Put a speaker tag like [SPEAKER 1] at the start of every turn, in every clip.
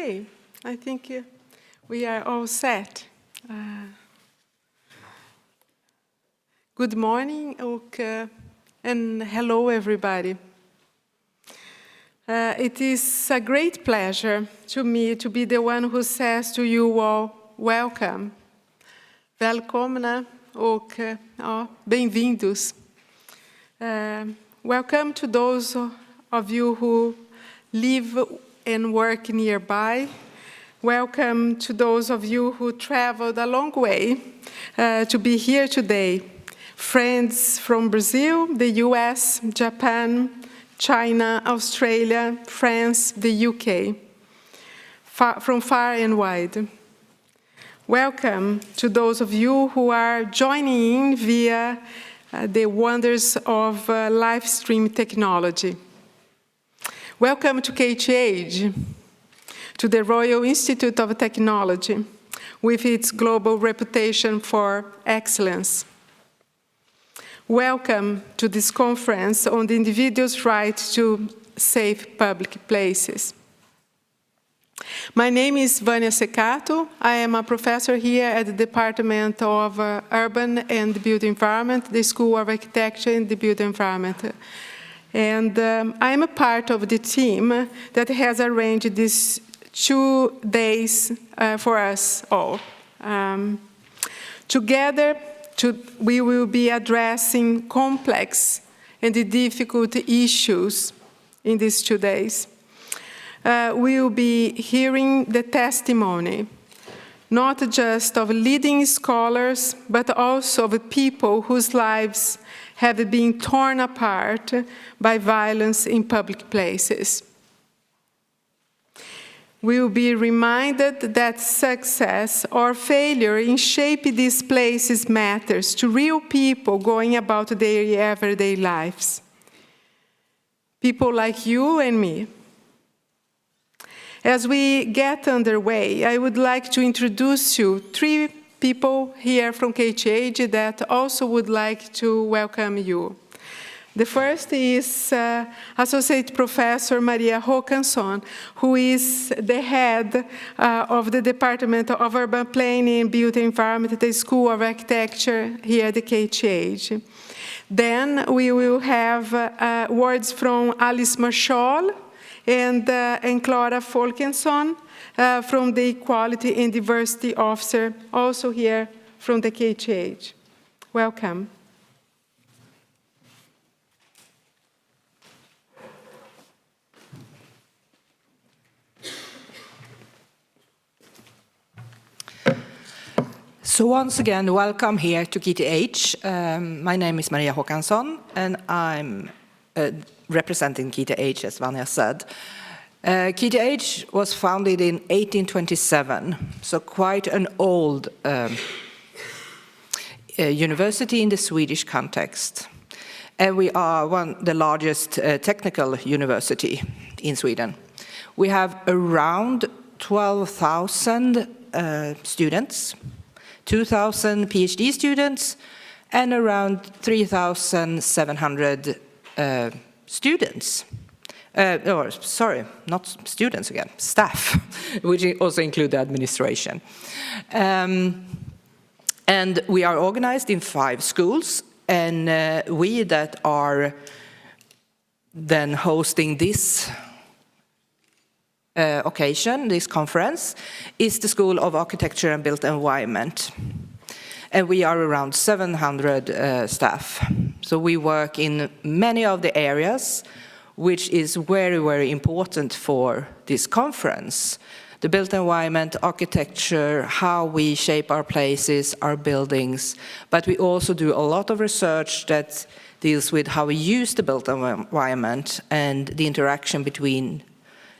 [SPEAKER 1] Okay, I think we are all set. Good morning and hello everybody. It is a great pleasure to me to be the one who says to you all, welcome. Välkomna och bem-vindos. Welcome to those of you who live and work nearby. Welcome to those of you who traveled a long way to be here today. Friends from Brazil, the US, Japan, China, Australia, France, the UK, from far and wide. Welcome to those of you who are joining in via the wonders of live stream technology. Welcome to KTH, to the Royal Institute of Technology, with its global reputation for excellence. Welcome to this conference on the individual's right to safe public places. My name is Vânia Secato. I am a professor here at the Department of Urban and Built Environment, the School of Architecture and the Built Environment. And I am a part of the team that has arranged these 2 days for us all. Together, we will be addressing complex and difficult issues in these 2 days. We will be hearing the testimony, not just of leading scholars, but also of people whose lives have been torn apart by violence in public places. We will be reminded that success or failure in shaping these places matters to real people going about their everyday lives. People like you and me. As we get underway, I would like to introduce you 3 people here from KTH that also would like to welcome you. The first is Associate Professor Maria Håkansson, who is the head of the Department of Urban Planning and Built Environment at the School of Architecture here at the KTH. Then we will have words from Alice Marshall and Clara Folkensson from the Equality and Diversity Officer, also here from the KTH. Welcome.
[SPEAKER 2] So once again, welcome here to KTH. My name is Maria Håkansson, and I'm representing KTH, as Vânia said. KTH was founded in 1827, so quite an old university in the Swedish context. And we are the largest technical university in Sweden. We have around 12,000 students, 2,000 PhD students, and around 3,700 students. Not students again, staff, which also include the administration. And we are organized in 5 schools, and we that are then hosting this occasion, this conference, is the School of Architecture and Built Environment. And we are around 700 staff. So we work in many of the areas which is very, very important for this conference. The built environment, architecture, how we shape our places, our buildings, but we also do a lot of research that deals with how we use the built environment and the interaction between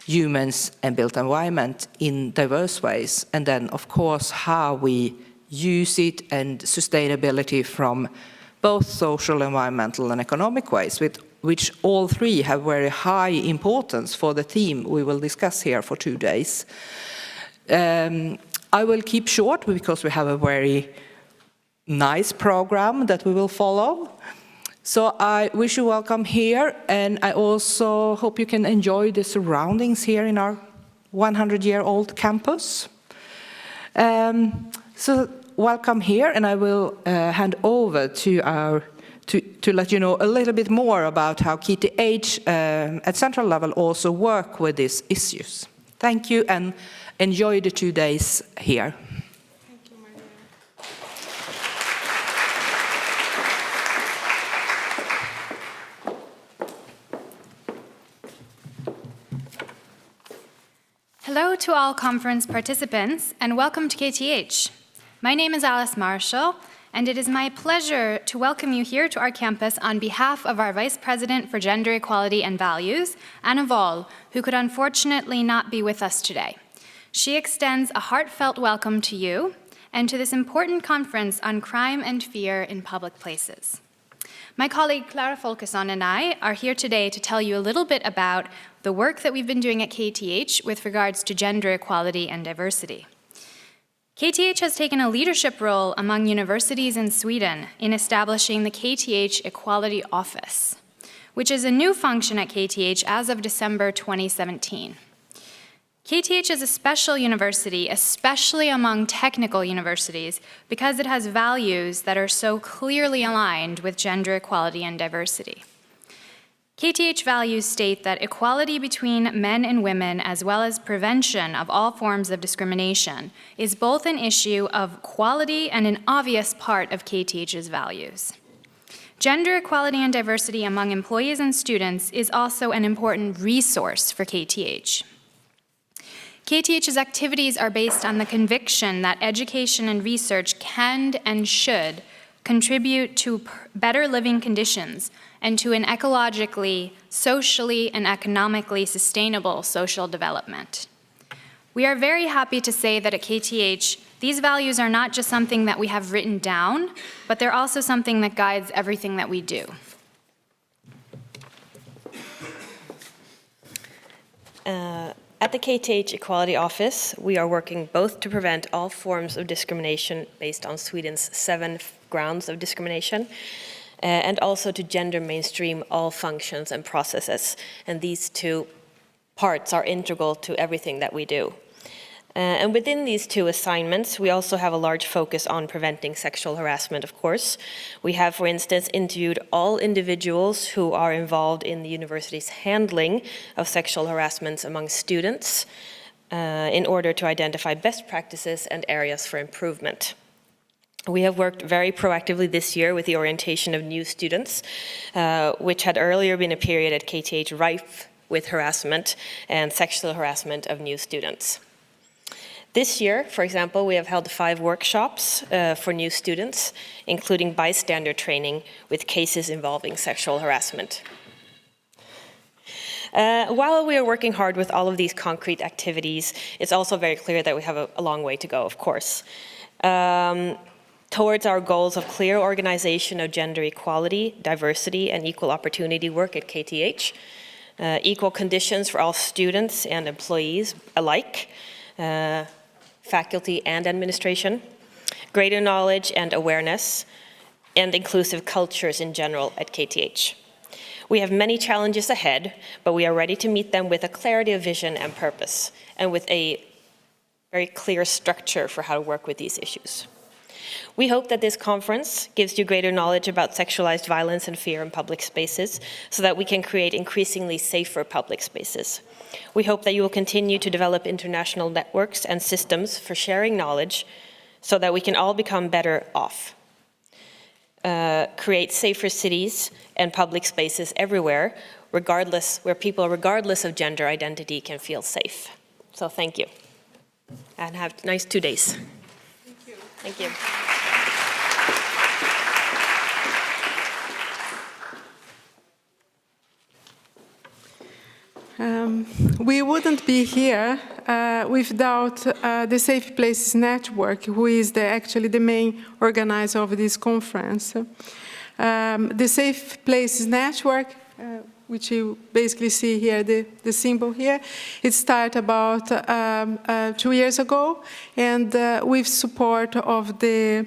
[SPEAKER 2] humans and built environment in diverse ways. And then, of course, how we use it and sustainability from both social, environmental, and economic ways, which all 3 have very high importance for the theme we will discuss here for 2 days. I will keep short because we have a very nice program that we will follow. So I wish you welcome here, and I also hope you can enjoy the surroundings here in our 100-year-old campus. So welcome here, and I will hand over to let you know a little bit more about how KTH at central level also work with these issues. Thank you, and enjoy the 2 days here.
[SPEAKER 1] Thank you, Maria.
[SPEAKER 3] Hello to all conference participants, and welcome to KTH. My name is Alice Marshall, and it is my pleasure to welcome you here to our campus on behalf of our Vice President for Gender Equality and Values, Anna Woll, who could unfortunately not be with us today. She extends a heartfelt welcome to you and to this important conference on crime and fear in public places. My colleague Clara Folkesson and I are here today to tell you a little bit about the work that we've been doing at KTH with regards to gender equality and diversity. KTH has taken a leadership role among universities in Sweden in establishing the KTH Equality Office, which is a new function at KTH as of December 2017. KTH is a special university, especially among technical universities, because it has values that are so clearly aligned with gender equality and diversity. KTH values state that equality between men and women, as well as prevention of all forms of discrimination, is both an issue of quality and an obvious part of KTH's values. Gender equality and diversity among employees and students is also an important resource for KTH. KTH's activities are based on the conviction that education and research can and should contribute to better living conditions and to an ecologically, socially, and economically sustainable social development. We are very happy to say that at KTH, these values are not just something that we have written down, but they're also something that guides everything that we do.
[SPEAKER 4] At the KTH Equality Office, we are working both to prevent all forms of discrimination based on Sweden's 7 grounds of discrimination, and also to gender mainstream all functions and processes. And these 2 parts are integral to everything that we do. And within these 2 assignments, we also have a large focus on preventing sexual harassment, of course. We have, for instance, interviewed all individuals who are involved in the university's handling of sexual harassment among students in order to identify best practices and areas for improvement. We have worked very proactively this year with the orientation of new students, which had earlier been a period at KTH rife with harassment and sexual harassment of new students. This year, for example, we have held 5 workshops for new students, including bystander training with cases involving sexual harassment. While we are working hard with all of these concrete activities, it's also very clear that we have a long way to go, of course. Towards our goals of clear organization of gender equality, diversity, and equal opportunity work at KTH, equal conditions for all students and employees alike, faculty and administration, greater knowledge and awareness, and inclusive cultures in general at KTH. We have many challenges ahead, but we are ready to meet them with a clarity of vision and purpose, and with a very clear structure for how to work with these issues. We hope that this conference gives you greater knowledge about sexualized violence and fear in public spaces, so that we can create increasingly safer public spaces. We hope that you will continue to develop international networks and systems for sharing knowledge, so that we can all become better off. Create safer cities and public spaces everywhere, where people, regardless of gender identity, can feel safe. So thank you, and have a nice 2 days.
[SPEAKER 1] Thank you.
[SPEAKER 4] Thank you.
[SPEAKER 1] We wouldn't be here without the Safe Places Network, who is actually the main organizer of this conference. The Safe Places Network, which you basically see here, the symbol here, it started about 2 years ago, and with support of the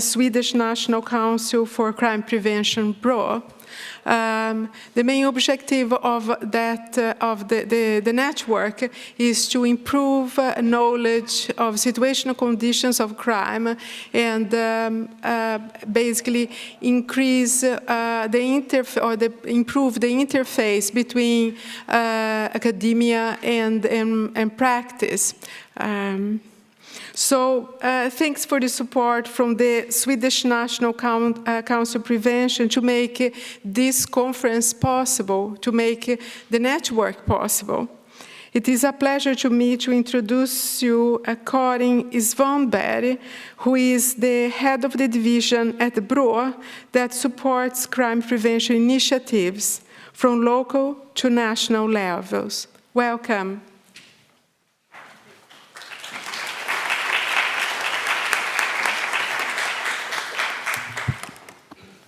[SPEAKER 1] Swedish National Council for Crime Prevention, BRÅ. The main objective of the network is to improve knowledge of situational conditions of crime and basically increase improve the interface between academia and practice. Thanks for the support from the Swedish National Council Prevention to make this conference possible, to make the network possible. It is a pleasure to me to introduce you Karin Svanberg, who is the head of the division at BRÅ that supports crime prevention initiatives from local to national levels. Welcome.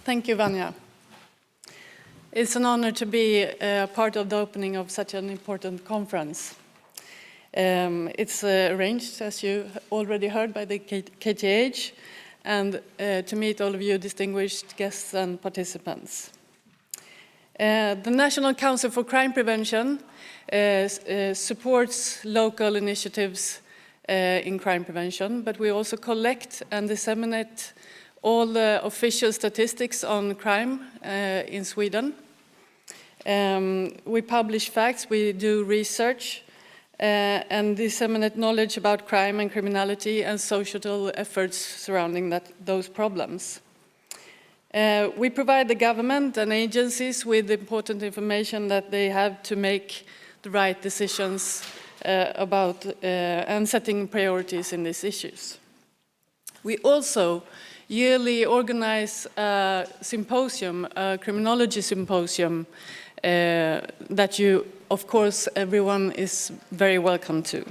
[SPEAKER 5] Thank you, Vanya. It's an honor to be part of the opening of such an important conference. It's arranged, as you already heard, by the KTH, and to meet all of you distinguished guests and participants. The National Council for Crime Prevention supports local initiatives in crime prevention, but we also collect and disseminate all the official statistics on crime in Sweden. We publish facts, we do research, and disseminate knowledge about crime and criminality and social efforts surrounding those problems. We provide the government and agencies with important information that they have to make the right decisions about and setting priorities in these issues. We also yearly organize a symposium, a criminology symposium, that you, of course, everyone is very welcome to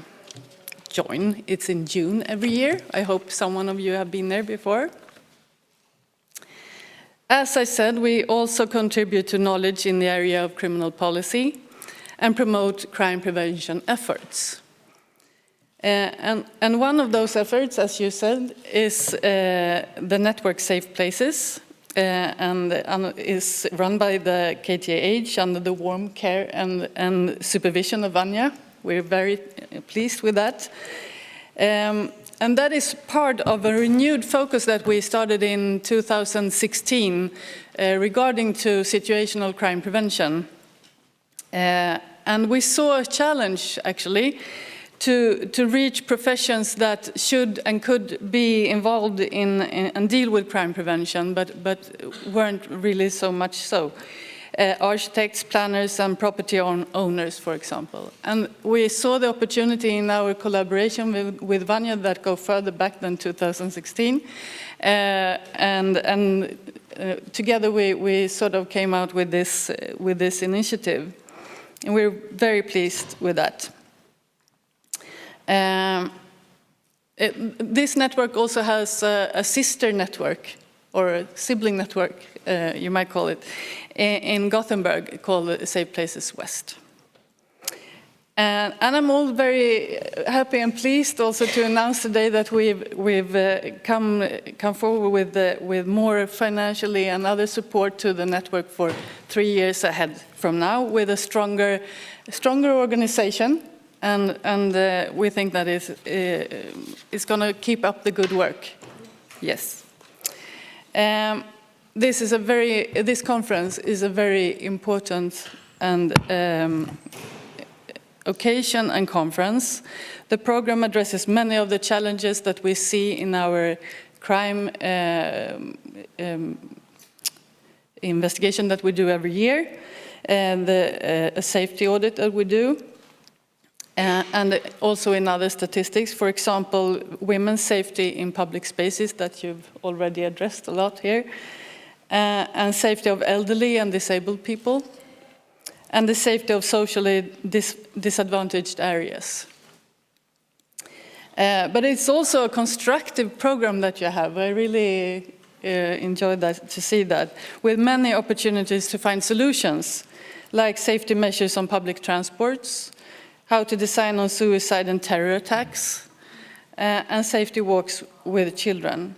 [SPEAKER 5] join. It's in June every year. I hope someone of you have been there before. As I said, we also contribute to knowledge in the area of criminal policy and promote crime prevention efforts. And one of those efforts, as you said, is the network Safe Places, and is run by the KTH under the warm care and supervision of Vanya. We're very pleased with that. And that is part of a renewed focus that we started in 2016 regarding to situational crime prevention. And we saw a challenge, actually, to reach professions that should and could be involved in and deal with crime prevention, but weren't really so much so. Architects, planners, and property owners, for example. And we saw the opportunity in our collaboration with Vanya that go further back than 2016. Together we sort of came out with this initiative. And we're very pleased with that. This network also has a sister network, or a sibling network, you might call it, in Gothenburg called Safe Places West. And I'm all very happy and pleased also to announce today that we've come forward with more financially and other support to the network for 3 years ahead from now, with a stronger organization. And we think that it's going to keep up the good work. Yes. This conference is a very important and occasion and conference. The program addresses many of the challenges that we see in our crime investigation that we do every year, and a safety audit that we do. And also in other statistics, for example, women's safety in public spaces that you've already addressed a lot here, and safety of elderly and disabled people, and the safety of socially disadvantaged areas. But it's also a constructive program that you have. I really enjoyed to see that, with many opportunities to find solutions, like safety measures on public transports, how to design on suicide and terror attacks, and safety walks with children.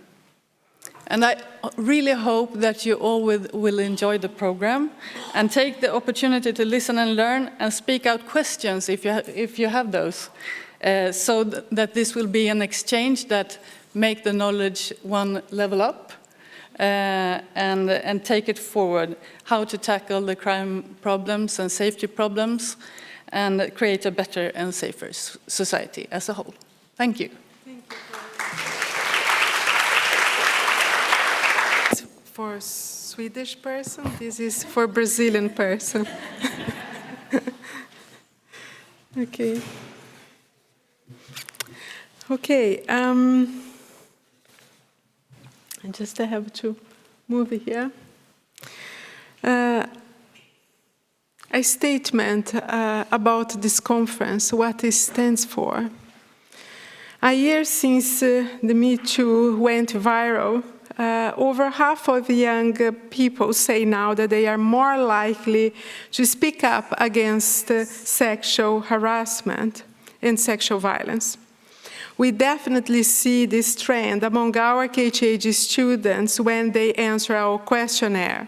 [SPEAKER 5] And I really hope that you all will enjoy the program and take the opportunity to listen and learn and speak out questions if you have those, so that this will be an exchange that make the knowledge one level up, and take it forward, how to tackle the crime problems and safety problems and create a better and safer society as a whole. Thank you.
[SPEAKER 1] For Swedish person, this is for Brazilian person. Okay. Okay. I just have to move here. A statement about this conference, what it stands for. A year since the Me Too went viral, over half of young people say now that they are more likely to speak up against sexual harassment and sexual violence. We definitely see this trend among our KTH students when they answer our questionnaire.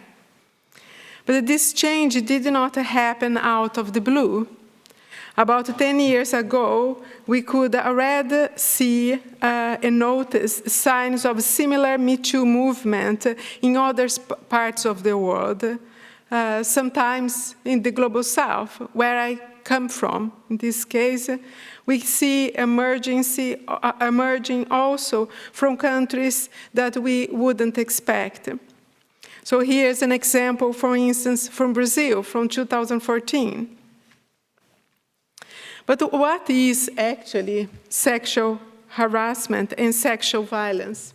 [SPEAKER 1] But this change did not happen out of the blue. About 10 years ago, we could already see and notice signs of similar Me Too movement in other parts of the world, sometimes in the global south, where I come from. In this case, we see emerging also from countries that we wouldn't expect. So here's an example, for instance, from Brazil, from 2014. But what is actually sexual harassment and sexual violence?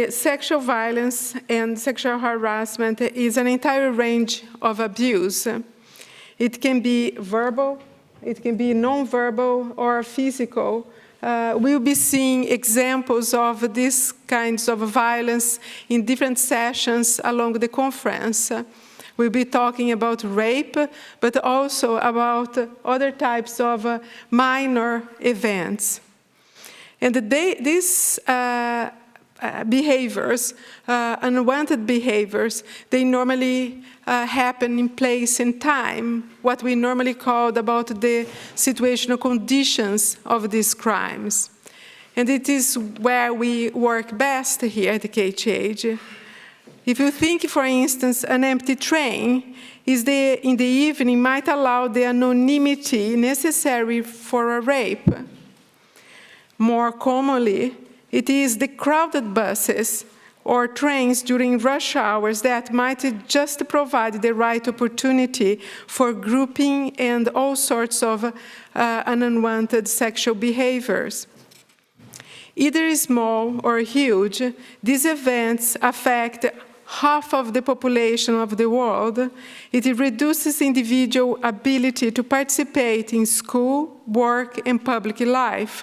[SPEAKER 1] Sexual violence and sexual harassment is an entire range of abuse. It can be verbal, it can be non-verbal or physical. We'll be seeing examples of these kinds of violence in different sessions along the conference. We'll be talking about rape, but also about other types of minor events. And these behaviors, unwanted behaviors, they normally happen in place and time, what we normally call about the situational conditions of these crimes. And it is where we work best here at the KTH. If you think, for instance, an empty train in the evening might allow the anonymity necessary for a rape. More commonly, it is the crowded buses or trains during rush hours that might just provide the right opportunity for grouping and all sorts of unwanted sexual behaviors. Either small or huge, these events affect half of the population of the world. It reduces individual ability to participate in school, work, and public life.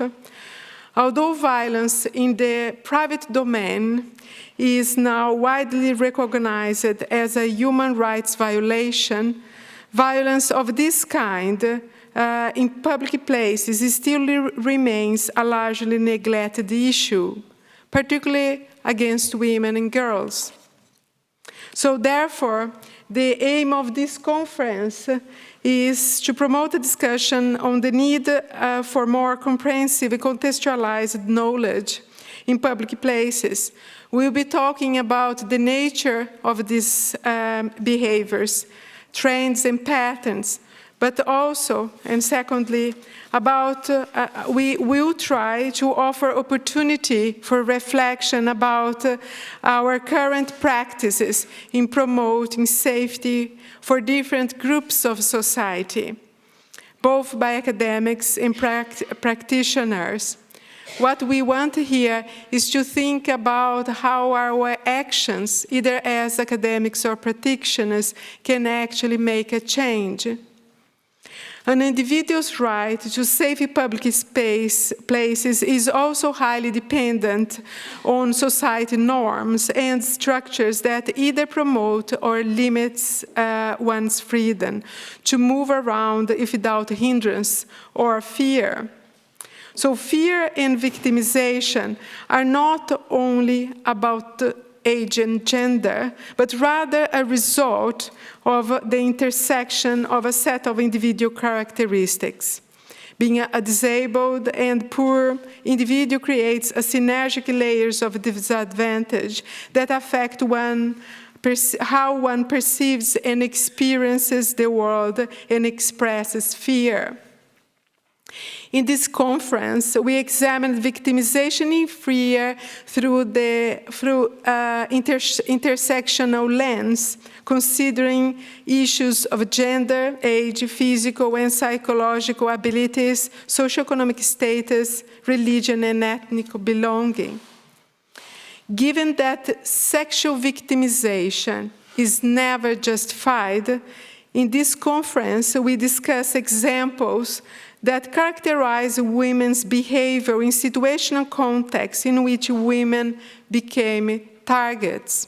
[SPEAKER 1] Although violence in the private domain is now widely recognized as a human rights violation, violence of this kind in public places still remains a largely neglected issue, particularly against women and girls. So therefore, the aim of this conference is to promote a discussion on the need for more comprehensive and contextualized knowledge in public places. We'll be talking about the nature of these behaviors, trends and patterns, but also, and secondly, about we will try to offer opportunity for reflection about our current practices in promoting safety for different groups of society, both by academics and practitioners. What we want here is to think about how our actions, either as academics or practitioners, can actually make a change. An individual's right to safe public places is also highly dependent on society norms and structures that either promote or limits one's freedom to move around without hindrance or fear. So fear and victimization are not only about age and gender, but rather a result of the intersection of a set of individual characteristics. Being a disabled and poor individual creates a synergic layers of disadvantage that affect how one perceives and experiences the world and expresses fear. In this conference, we examined victimization in fear through intersectional lens, considering issues of gender, age, physical and psychological abilities, socioeconomic status, religion, and ethnic belonging. Given that sexual victimization is never justified, in this conference we discuss examples that characterize women's behavior in situational contexts in which women became targets.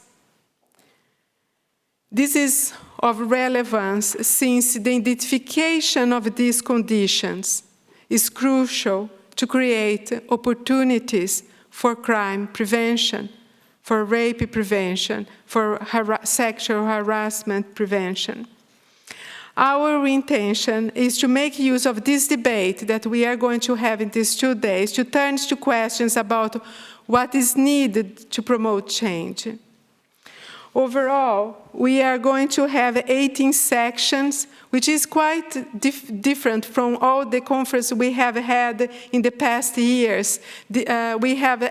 [SPEAKER 1] This is of relevance since the identification of these conditions is crucial to create opportunities for crime prevention, for rape prevention, for sexual harassment prevention. Our intention is to make use of this debate that we are going to have in these 2 days to turn to questions about what is needed to promote change. Overall, we are going to have 18 sections, which is quite different from all the conferences we have had in the past years. We have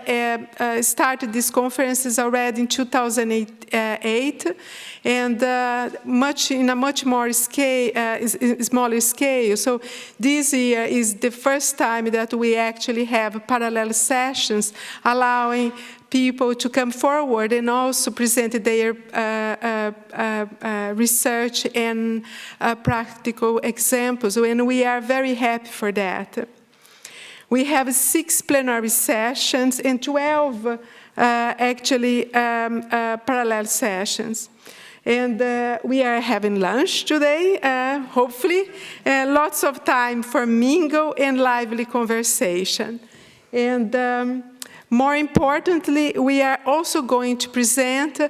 [SPEAKER 1] started these conferences already in 2008, and in a much more smaller scale. So this year is the first time that we actually have parallel sessions, allowing people to come forward and also present their research and practical examples, and we are very happy for that. We have 6 plenary sessions and 12 parallel sessions. And we are having lunch today, hopefully, lots of time for mingle and lively conversation. And more importantly, we are also going to present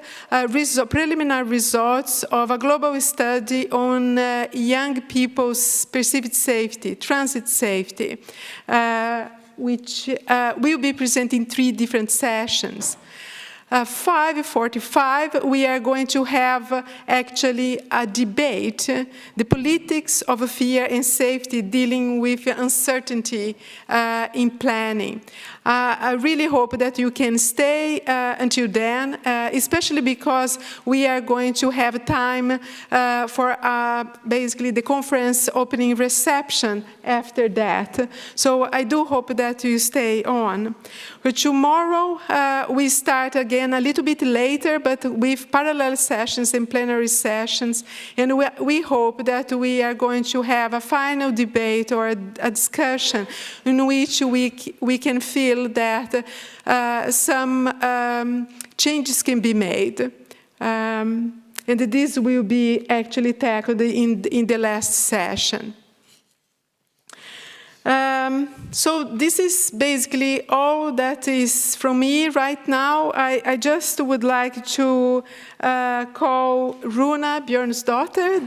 [SPEAKER 1] preliminary results of a global study on young people's perceived safety, transit safety, which will be presented in 3 different sessions. 5:45, we are going to have actually a debate, the politics of fear and safety dealing with uncertainty in planning. I really hope that you can stay until then, especially because we are going to have time for basically the conference opening reception after that. So I do hope that you stay on. But tomorrow we start again a little bit later, but with parallel sessions and plenary sessions, and we hope that we are going to have a final debate or a discussion in which we can feel that some changes can be made. And this will be actually tackled in the last session. So this is basically all that is from me right now. I just would like to call Runa, Björn's daughter,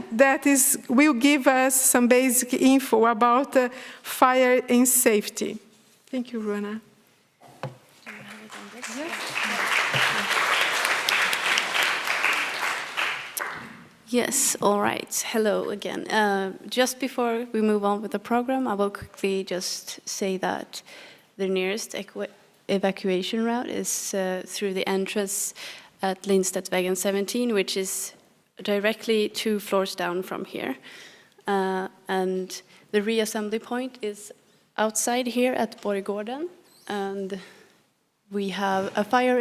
[SPEAKER 1] will give us some basic info about fire and safety. Thank you, Runa.
[SPEAKER 6] Yes, all right. Hello again. Just before we move on with the program, I will quickly just say that the nearest evacuation route is through the entrance at Lindstedtvägen 17, which is directly 2 floors down from here. And the reassembly point is outside here at Borggården, and we have a fire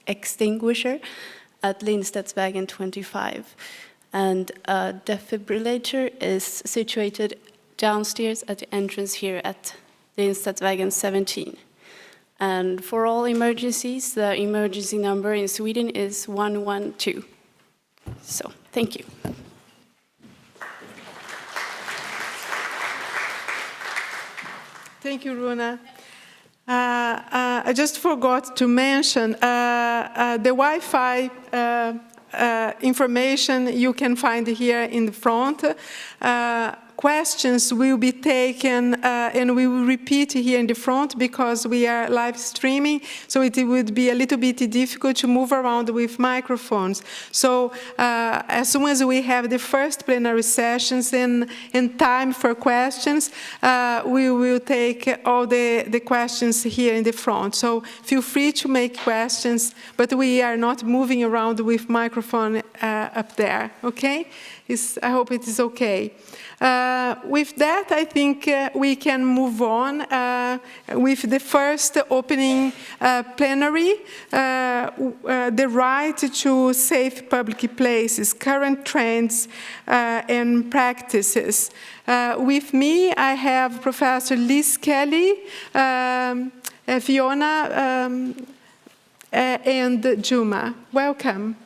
[SPEAKER 6] extinguisher at Lindstedtvägen 25, and a defibrillator is situated downstairs at the entrance here at Lindstedtvägen 17. And for all emergencies, the emergency number in Sweden is 112. So, thank you.
[SPEAKER 1] Thank you, Runa. I just forgot to mention the Wi-Fi information you can find here in the front. Questions will be taken and we will repeat here in the front because we are live streaming, so it would be a little bit difficult to move around with microphones. So as soon as we have the first plenary sessions and time for questions, we will take all the questions here in the front. So feel free to make questions, but we are not moving around with microphone up there, okay? I hope it is okay. With that, I think we can move on with the first opening plenary, the right to safe public places, current trends and practices. With me, I have Professor Liz Kelly, Fiona, and Juma. Welcome.